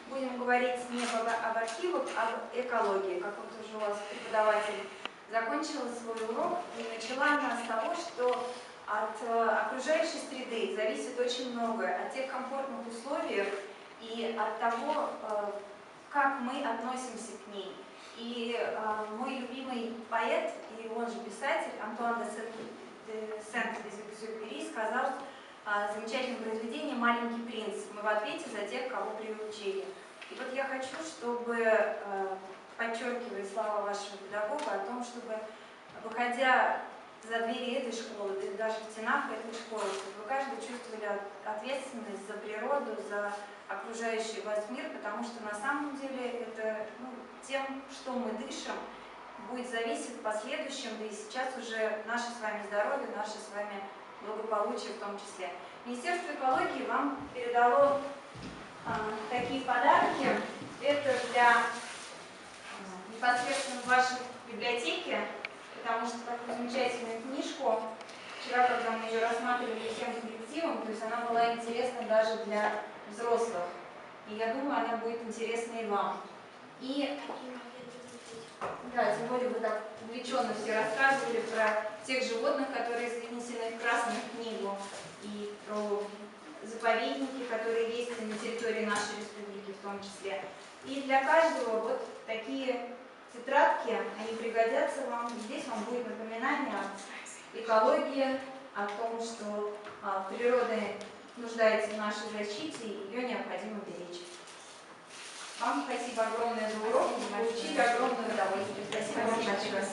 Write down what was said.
будем говорить не об архивах, а об экологии. Как вот уже у вас преподаватель закончила свой урок и начала она с того, что от окружающей среды зависит очень многое, от тех комфортных условий и от того, как мы относимся к ней. И мой любимый поэт, и он же писатель, Антуан де Сент-Экзюпери сказал замечательное произведение «Маленький принц». Мы в ответе за тех, кого приучили. И вот я хочу, чтобы, подчеркивая слова вашего педагога о том, чтобы, выходя за двери этой школы, даже в стенах этой школы, чтобы вы каждый чувствовали ответственность за природу, за окружающий вас мир, потому что на самом деле это тем, что мы дышим, будет зависеть в последующем, да и сейчас уже наше с вами здоровье, наше с вами благополучие в том числе. Министерство экологии вам передало такие подарки. Это для непосредственно вашей библиотеки, потому что такую замечательную книжку, вчера, когда мы ее рассматривали всем коллективом, то есть она была интересна даже для взрослых. И я думаю, она будет интересна и вам. И да, тем более вы так увлеченно все рассказывали про тех животных, которые занесены в Красную книгу, и про заповедники, которые есть на территории нашей республики в том числе. И для каждого вот такие тетрадки, они пригодятся вам. Здесь вам будет напоминание о экологии, о том, что природа нуждается в нашей защите, и ее необходимо беречь. Вам спасибо огромное за урок, вы получили огромное удовольствие. Спасибо вам большое.